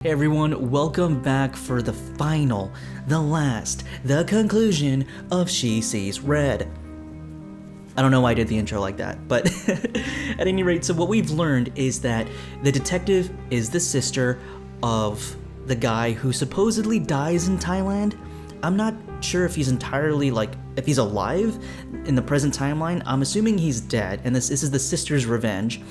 Hey everyone, welcome back for the final, the last, the conclusion of She Sees Red. I don't know why I did the intro like that, but at any rate, so what we've learned is that the detective is the sister of the guy who supposedly dies in Thailand. I'm not sure if he's entirely, if he's alive in the present timeline. I'm assuming he's dead, and this is the sister's revenge.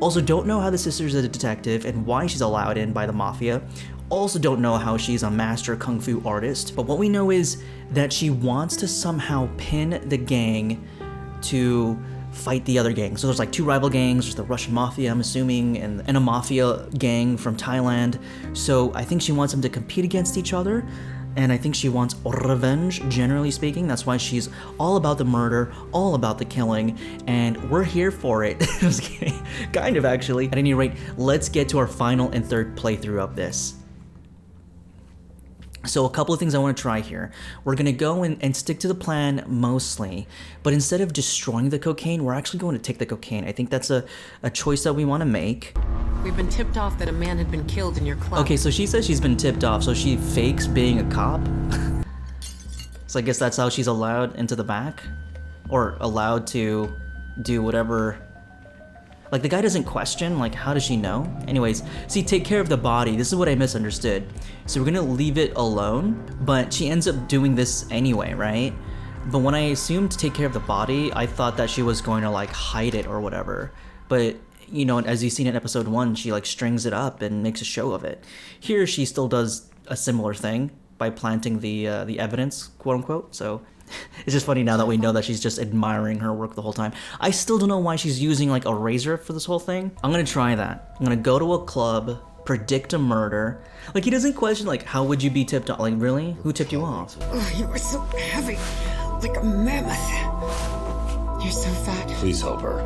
Also, don't know how the sister's a detective and why she's allowed in by the mafia. Also don't know how she's a master kung fu artist. But what we know is that she wants to somehow pin the gang to fight the other gang. So there's like two rival gangs. There's the Russian mafia, I'm assuming, and a mafia gang from Thailand. So I think she wants them to compete against each other. And I think she wants revenge, generally speaking. That's why she's all about the murder, all about the killing, and we're here for it. Just kidding. Kind of, actually. At any rate, let's get to our final and third playthrough of this. So a couple of things I want to try here. We're going to go and stick to the plan mostly, but instead of destroying the cocaine, we're actually going to take the cocaine. I think that's a choice that we want to make. We've been tipped off that a man had been killed in your club. Okay, so she says she's been tipped off, so she fakes being a cop? So I guess that's how she's allowed into the back? Or allowed to do whatever... Like, the guy doesn't question, like, how does she know? Anyways, see, take care of the body. This is what I misunderstood. So we're gonna leave it alone, but she ends up doing this anyway, right? But when I assumed to take care of the body, I thought that she was going to, like, hide it or whatever. But, you know, as you've seen in episode 1, she, like, strings it up and makes a show of it. Here, she still does a similar thing by planting the evidence, quote-unquote, so... It's just funny now that we know that she's just admiring her work the whole time. I still don't know why she's using like a razor for this whole thing. I'm gonna try that. I'm gonna go to a club, predict a murder. Like, he doesn't question like, how would you be tipped off? Like, really? Who tipped you off? Oh, you were so heavy, like a mammoth. You're so fat. Please help her.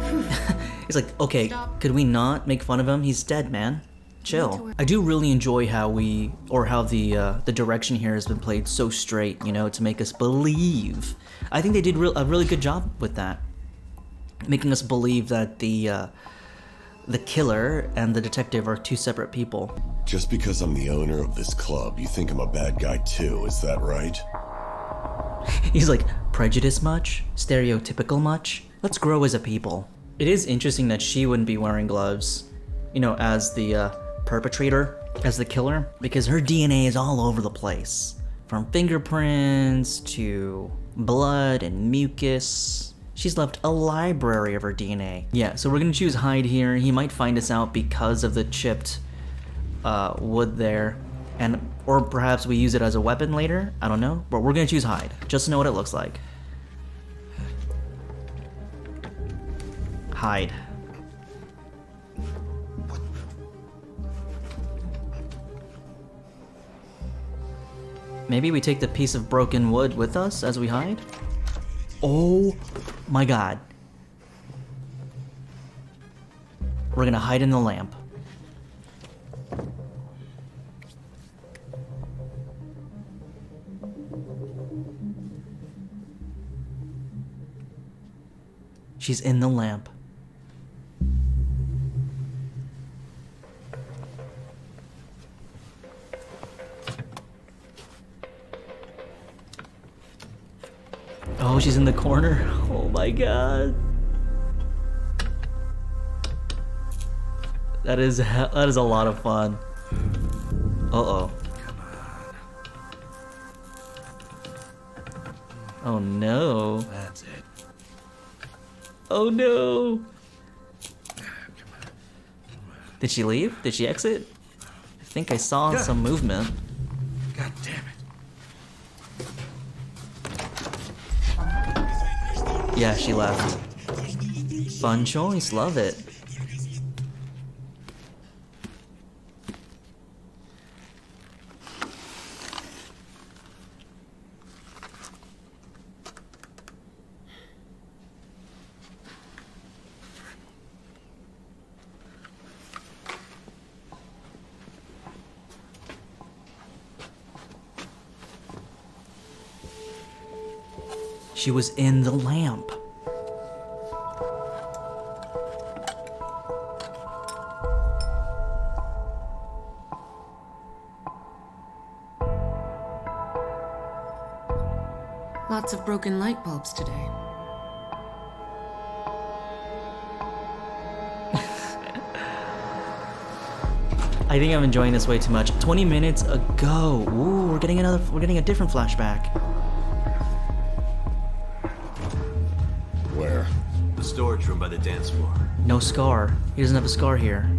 He's like, okay, Stop. Could we not make fun of him? He's dead, man. Chill. I do really enjoy how the direction here has been played so straight, you know, to make us believe. I think they did a really good job with that, making us believe that the killer and the detective are two separate people. Just because I'm the owner of this club, you think I'm a bad guy too, is that right? He's like, prejudice much? Stereotypical much? Let's grow as a people. It is interesting that she wouldn't be wearing gloves, you know, as the perpetrator, as the killer, because her DNA is all over the place. From fingerprints to blood and mucus. She's left a library of her DNA. Yeah, so we're gonna choose hide here. He might find us out because of the chipped wood there. Or perhaps we use it as a weapon later, I don't know. But we're gonna choose hide, just to know what it looks like. Hide. Maybe we take the piece of broken wood with us as we hide? Oh my god. We're gonna hide in the lamp. She's in the lamp. Oh, she's in the corner. Oh my god. That is a lot of fun. Uh-oh. Oh no. That's it. Oh no. Did she leave? Did she exit? I think I saw some movement. God damn it. Yeah, she left. Fun choice, love it. She was in the lamp. Lots of broken light bulbs today. I think I'm enjoying this way too much. 20 minutes ago. Ooh, we're getting a different flashback. Where? The storage room by the dance floor. No scar. He doesn't have a scar here.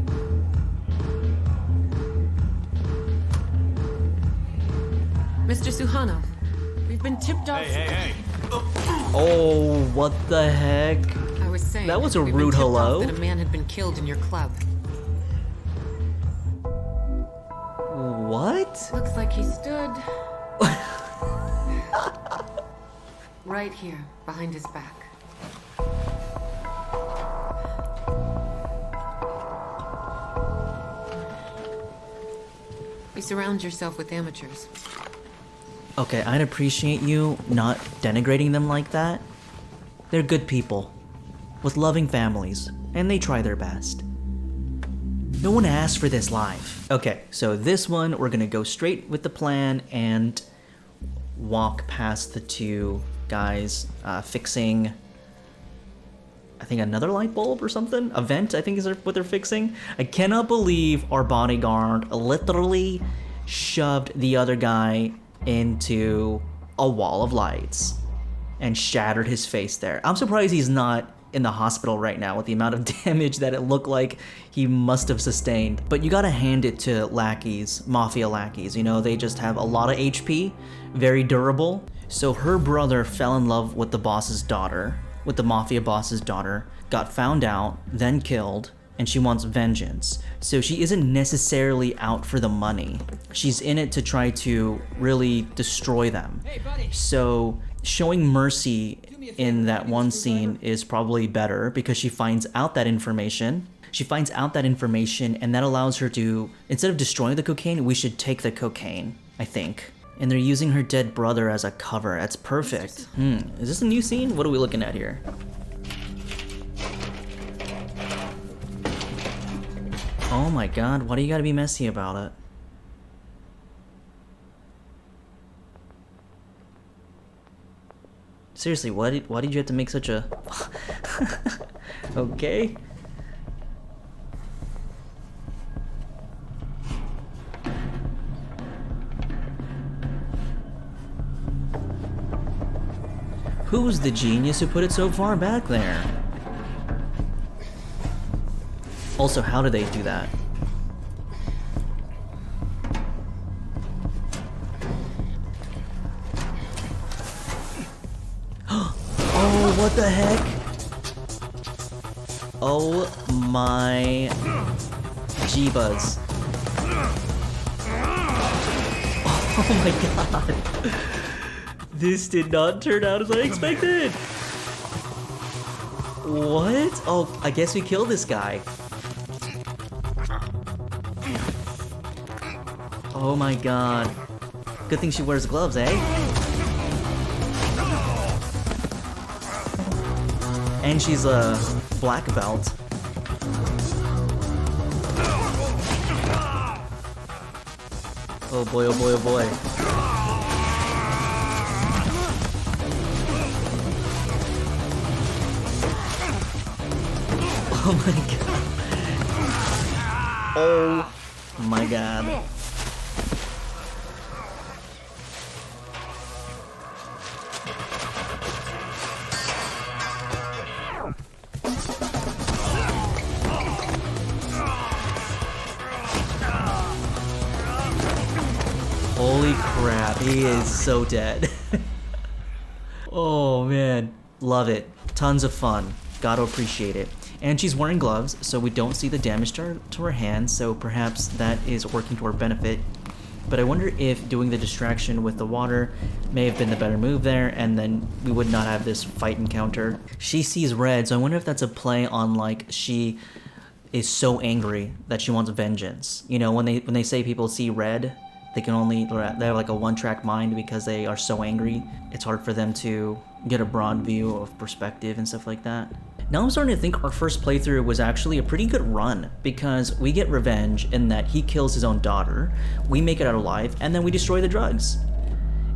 Mr. Suhano, we've been tipped off. Hey. Oh, what the heck? I was saying That was a we've been rude tipped hello. off that a man had been killed in your club. What? Looks like he stood right here, behind his back. You surround yourself with amateurs. Okay, I'd appreciate you not denigrating them like that. They're good people with loving families, and they try their best. No one asked for this life. Okay, so this one, we're gonna go straight with the plan and walk past the two guys fixing, I think, another light bulb or something? A vent, I think, is what they're fixing. I cannot believe our bodyguard literally shoved the other guy into a wall of lights and shattered his face there. I'm surprised he's not in the hospital right now with the amount of damage that it looked like he must have sustained. But you gotta hand it to lackeys, mafia lackeys, you know, they just have a lot of HP, very durable. So her brother fell in love with the boss's daughter, with the mafia boss's daughter, got found out, then killed, and she wants vengeance. So she isn't necessarily out for the money. She's in it to try to really destroy them. So showing mercy in that one scene is probably better because she finds out that information. And that allows her to, instead of destroying the cocaine, we should take the cocaine, I think. And they're using her dead brother as a cover. That's perfect. Is this a new scene? What are we looking at here? Oh my god, why do you gotta be messy about it? Seriously, why did you have to make such a... Okay. Who's the genius who put it so far back there? Also, how do they do that? Oh, what the heck? Oh my Jeebas. Oh my god. This did not turn out as I expected. What? Oh, I guess we killed this guy. Oh my god. Good thing she wears gloves, eh? And she's a black belt. Oh boy, oh boy, oh boy. Oh my god. Oh my god. Holy crap, he is so dead. Oh man, love it. Tons of fun. Gotta appreciate it. And she's wearing gloves, so we don't see the damage to her hands, so perhaps that is working to our benefit. But I wonder if doing the distraction with the water may have been the better move there, and then we would not have this fight encounter. She sees red, so I wonder if that's a play on, like, she is so angry that she wants vengeance. You know, when they say people see red, they have like a one-track mind because they are so angry. It's hard for them to get a broad view of perspective and stuff like that. Now I'm starting to think our first playthrough was actually a pretty good run because we get revenge in that he kills his own daughter, we make it out alive, and then we destroy the drugs.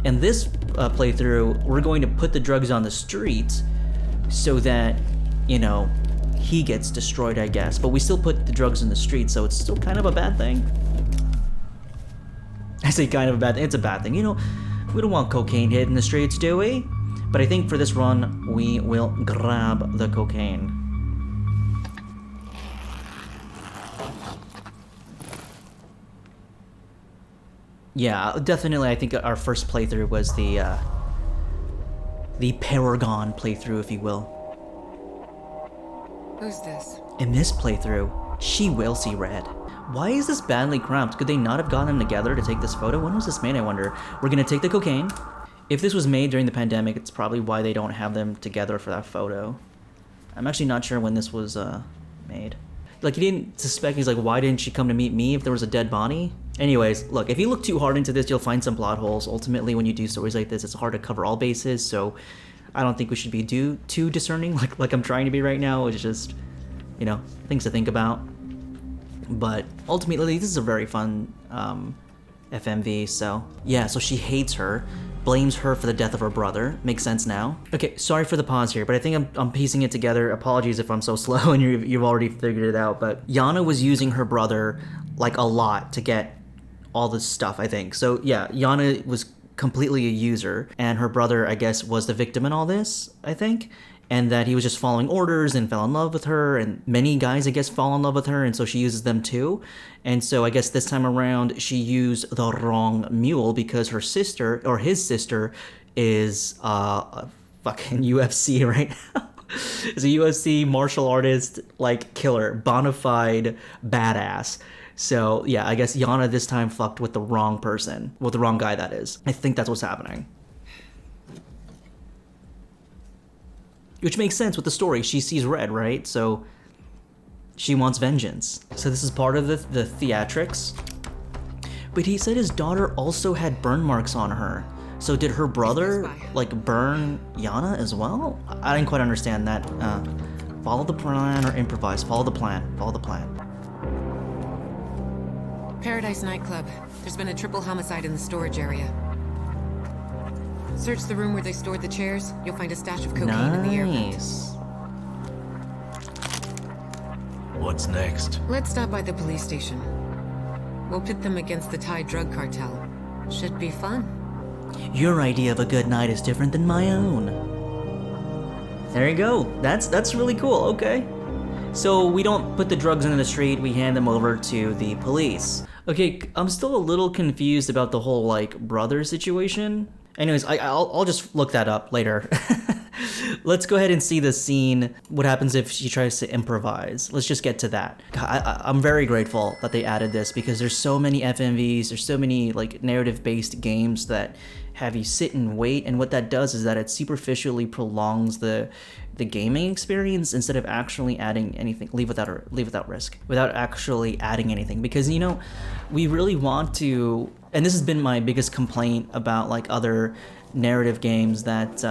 In this playthrough, we're going to put the drugs on the streets so that, you know, he gets destroyed, I guess. But we still put the drugs in the streets, so it's still kind of a bad thing. I say kind of a bad thing. It's a bad thing. You know, we don't want cocaine hit in the streets, do we? But I think for this run, we will grab the cocaine. Yeah, definitely. I think our first playthrough was the Paragon playthrough, if you will. Who's this? In this playthrough, she will see red. Why is this badly cramped? Could they not have gotten them together to take this photo? When was this made, I wonder? We're gonna take the cocaine. If this was made during the pandemic, it's probably why they don't have them together for that photo. I'm actually not sure when this was made. Like, he didn't suspect, he's like, why didn't she come to meet me if there was a dead body? Anyways, look, if you look too hard into this, you'll find some plot holes. Ultimately, when you do stories like this, it's hard to cover all bases, so I don't think we should be too discerning like I'm trying to be right now. It's just, you know, things to think about. But ultimately, this is a very fun FMV, so yeah, so she hates her, blames her for the death of her brother. Makes sense now. Okay, sorry for the pause here, but I think I'm piecing it together. Apologies if I'm so slow and you've already figured it out, but Yana was using her brother like a lot to get all this stuff, I think. So yeah, Yana was completely a user, and her brother, I guess, was the victim in all this, I think. And that he was just following orders and fell in love with her, and many guys, I guess, fall in love with her, and so she uses them too. And so I guess this time around she used the wrong mule because her sister, or his sister, is a fucking UFC right now. Is a UFC martial artist, like, killer, bona fide badass. So yeah, I guess Yana this time fucked with the wrong person, with the wrong guy, that is. I think that's what's happening. Which makes sense with the story. She sees red, right? So she wants vengeance. So this is part of the theatrics. But he said his daughter also had burn marks on her. So did her brother, like, burn Yana as well? I didn't quite understand that. Follow the plan or improvise? Follow the plan. Follow the plan. Paradise nightclub. There's been a triple homicide in the storage area. Search the room where they stored the chairs. You'll find a stash of cocaine in the air vent. Nice. What's next? Let's stop by the police station. We'll pit them against the Thai drug cartel. Should be fun. Your idea of a good night is different than my own. There you go. That's really cool. Okay. So we don't put the drugs in the street, we hand them over to the police. Okay, I'm still a little confused about the whole, like, brother situation. Anyways, I'll just look that up later. Let's go ahead and see the scene. What happens if she tries to improvise? Let's just get to that. I'm very grateful that they added this because there's so many FMVs, there's so many, like, narrative-based games that have you sit and wait, and what that does is that it superficially prolongs the gaming experience instead of actually adding anything. Leave without risk, without actually adding anything. Because, you know, we really want to, and this has been my biggest complaint about, like, other narrative games that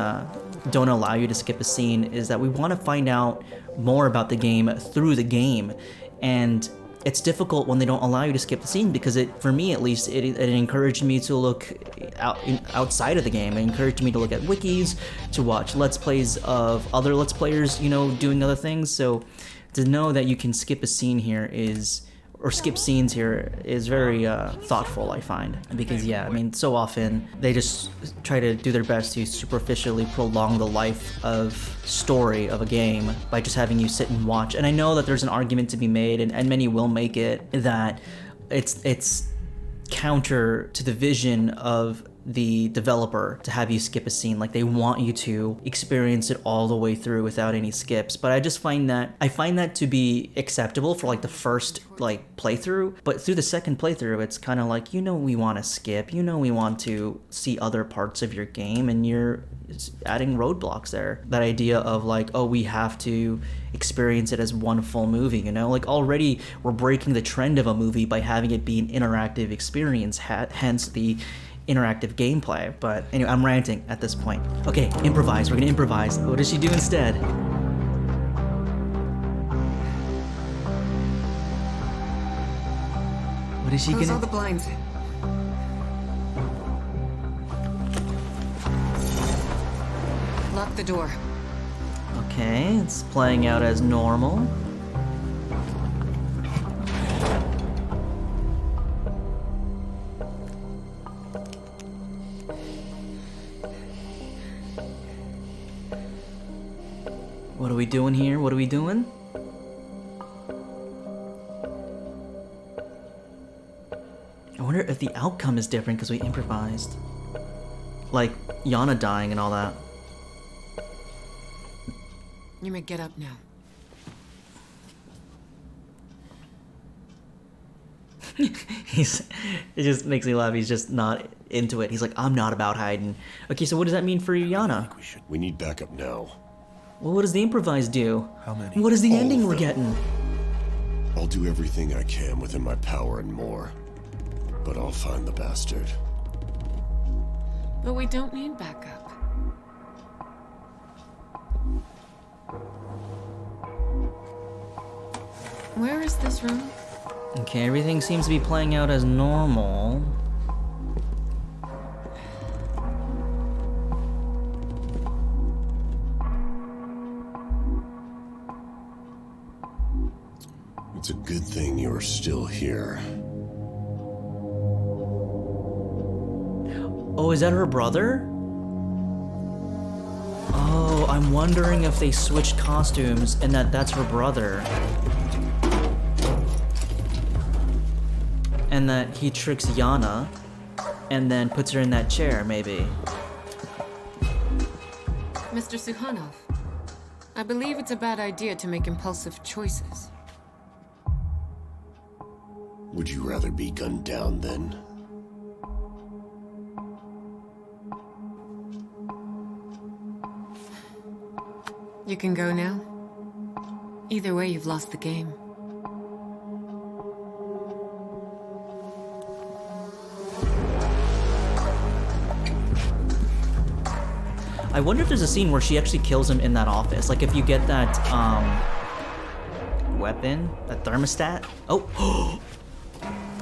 don't allow you to skip a scene, is that we want to find out more about the game through the game, and it's difficult when they don't allow you to skip the scene, because for me at least, it encouraged me to look outside of the game. It encouraged me to look at wikis, to watch let's plays of other let's players, you know, doing other things. So to know that you can skip a scene here skip scenes here is very thoughtful, I find. Because yeah, I mean, so often they just try to do their best to superficially prolong the life of story of a game by just having you sit and watch. And I know that there's an argument to be made, and many will make it, that it's counter to the vision of the developer to have you skip a scene. Like, they want you to experience it all the way through without any skips. But I find that to be acceptable for, like, the first, like, playthrough. But through the second playthrough, it's kind of like, you know, we want to skip, you know, we want to see other parts of your game, and you're adding roadblocks there. That idea of, like, oh, we have to experience it as one full movie, you know? Like, already we're breaking the trend of a movie by having it be an interactive experience, hence the interactive gameplay. But anyway, I'm ranting at this point. Okay, improvise. We're gonna improvise. What does she do instead? What is she Close gonna... all the blinds. Lock the door. Okay, it's playing out as normal. What are we doing here? What are we doing? I wonder if the outcome is different because we improvised. Like, Yana dying and all that. You may get up now. It just makes me laugh. He's just not into it. He's like, I'm not about hiding. Okay, so what does that mean for Yana? We need backup now. Well, what does the improvise do? How many? What is the All ending of we're them. getting? I'll do everything I can within my power and more. But I'll find the bastard. But we don't need backup. Where is this room? Okay, everything seems to be playing out as normal. It's a good thing you're still here. Oh, is that her brother? Oh, I'm wondering if they switched costumes and that's her brother. And that he tricks Yana and then puts her in that chair, maybe. Mr. Suhanov, I believe it's a bad idea to make impulsive choices. Would you rather be gunned down then? You can go now. Either way, you've lost the game. I wonder if there's a scene where she actually kills him in that office. Like if you get that, weapon, that thermostat. Oh,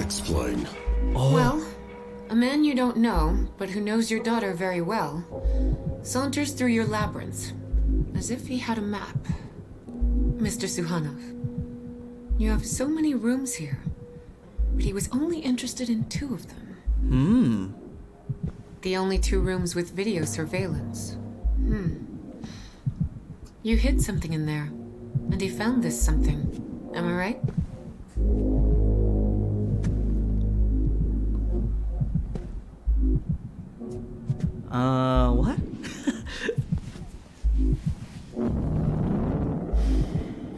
Explain. Well, a man you don't know, but who knows your daughter very well, saunters through your labyrinth, as if he had a map. Mr. Suhanov, you have so many rooms here, but he was only interested in 2 of them. The only 2 rooms with video surveillance. You hid something in there, and he found this something. Am I right? What?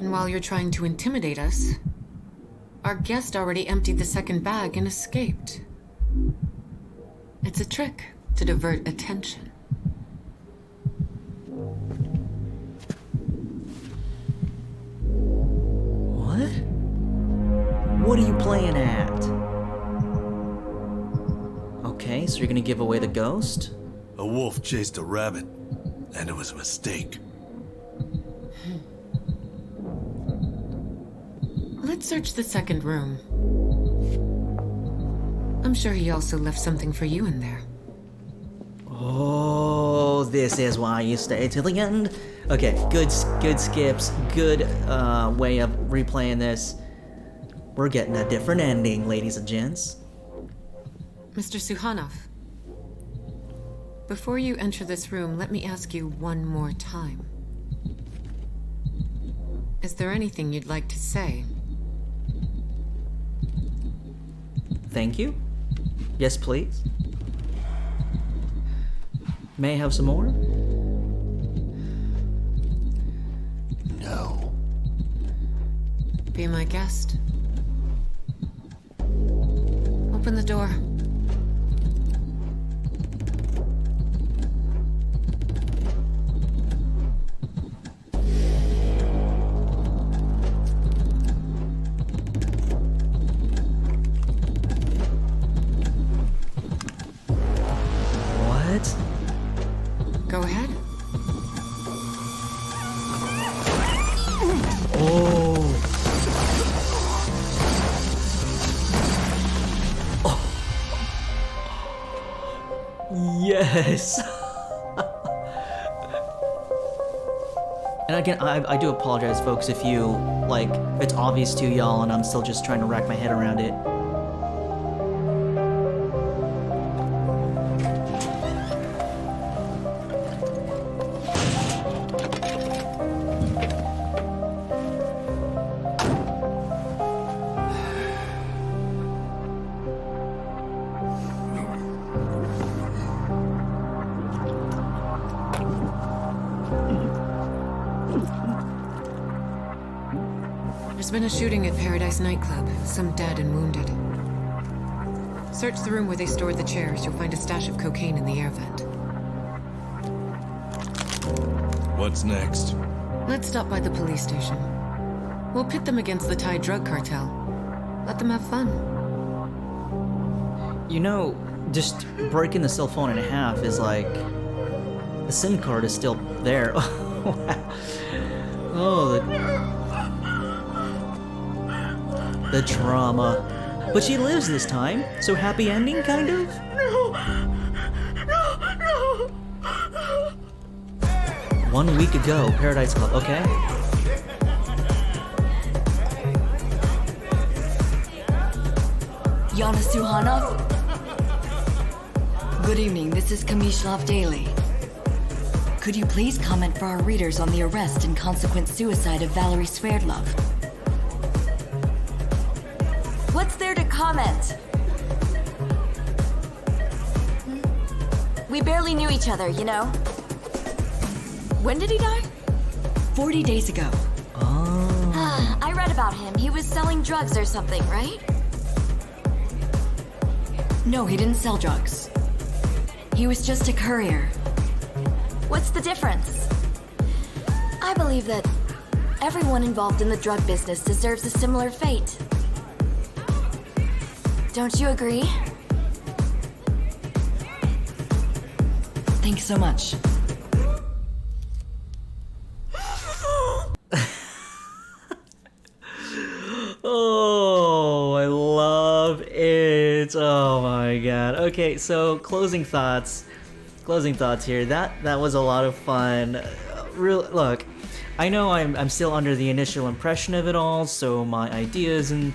And while you're trying to intimidate us, our guest already emptied the second bag and escaped. It's a trick to divert attention. What? What are you playing at? Okay, so you're gonna give away the ghost? A wolf chased a rabbit, and it was a mistake. Let's search the second room. I'm sure he also left something for you in there. Oh, this is why you stay till the end. Okay, good skips, good way of replaying this. We're getting a different ending, ladies and gents. Mr. Suhanov, before you enter this room, let me ask you one more time. Is there anything you'd like to say? Thank you. Yes, please. May I have some more? No. Be my guest. Open the door. What? Go ahead. Oh. Yes. And again, I do apologize, folks, if you, like, if it's obvious to y'all and I'm still just trying to rack my head around it. There's been a shooting at Paradise nightclub. Some dead and wounded. Search the room where they stored the chairs. You'll find a stash of cocaine in the air vent. What's next? Let's stop by the police station. We'll pit them against the Thai drug cartel. Let them have fun. You know, just breaking the cell phone in half is like... The SIM card is still there. Oh, the trauma. But she lives this time, so happy ending, kind of? No! 1 week ago, Paradise Club, okay. Yana Suhanov? Good evening, this is Kamishlov Daily. Could you please comment for our readers on the arrest and consequent suicide of Valerie Sverdlov? What's there to comment? We barely knew each other, you know? When did he die? 40 days ago. Oh. I read about him. He was selling drugs or something, right? No, he didn't sell drugs. He was just a courier. What's the difference? I believe that everyone involved in the drug business deserves a similar fate. Don't you agree? Thanks so much. Oh, I love it. Oh my god. Okay, so closing thoughts here. That was a lot of fun. Look, I know I'm still under the initial impression of it all, so my ideas and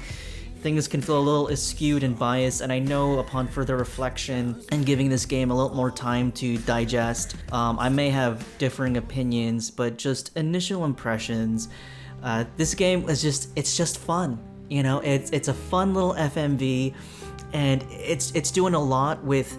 things can feel a little skewed and biased, and I know upon further reflection and giving this game a little more time to digest, I may have differing opinions, but just initial impressions. This game is just fun. You know, it's a fun little FMV, and it's doing a lot with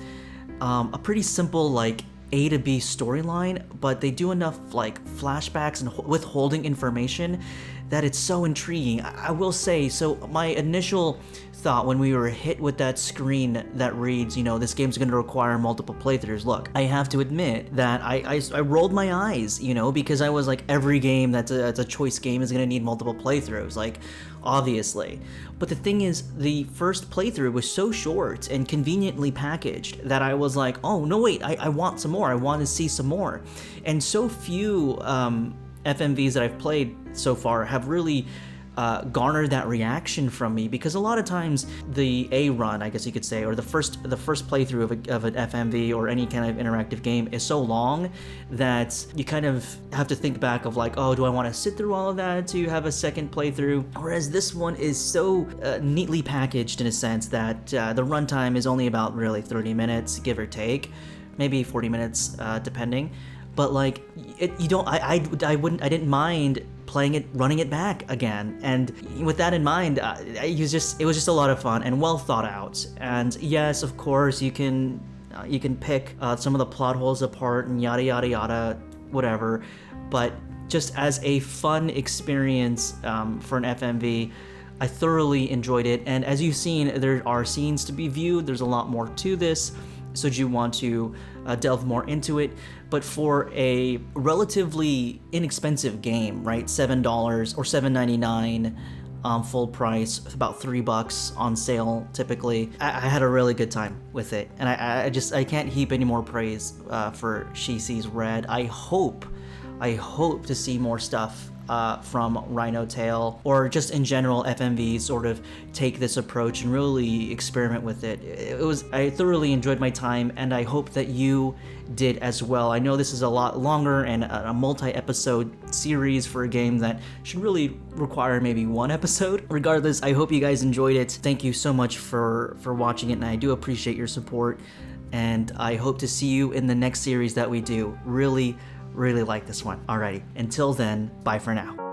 a pretty simple like A to B storyline, but they do enough like flashbacks and withholding information that it's so intriguing. I will say, so my initial thought when we were hit with that screen that reads, you know, this game's going to require multiple playthroughs. Look, I have to admit that I rolled my eyes, you know, because I was like, every game that's a choice game is going to need multiple playthroughs, like, obviously. But the thing is, the first playthrough was so short and conveniently packaged that I was like, oh, no, wait, I want some more. I want to see some more. And so few FMVs that I've played so far have really garnered that reaction from me, because a lot of times the A run, I guess you could say, or the first playthrough of an FMV or any kind of interactive game is so long that you kind of have to think back of like, oh, do I want to sit through all of that to have a second playthrough? Whereas this one is so neatly packaged in a sense that the runtime is only about really 30 minutes, give or take, maybe 40 minutes depending. But like, I didn't mind playing it, running it back again. And with that in mind, it was just a lot of fun and well thought out. And yes, of course, you can pick some of the plot holes apart and yada yada yada, whatever. But just as a fun experience for an FMV, I thoroughly enjoyed it. And as you've seen, there are scenes to be viewed. There's a lot more to this. So do you want to delve more into it? But for a relatively inexpensive game, right? $7 or $7.99 full price, about $3 on sale typically. I had a really good time with it, and I can't heap any more praise for She Sees Red. I hope to see more stuff from Rhinotale, or just in general FMVs sort of take this approach and really experiment with it. I thoroughly enjoyed my time, and I hope that you did as well. I know this is a lot longer and a multi-episode series for a game that should really require maybe one episode. Regardless, I hope you guys enjoyed it. Thank you so much for watching it, and I do appreciate your support, and I hope to see you in the next series that we do. Really like this one. Alrighty, until then, bye for now.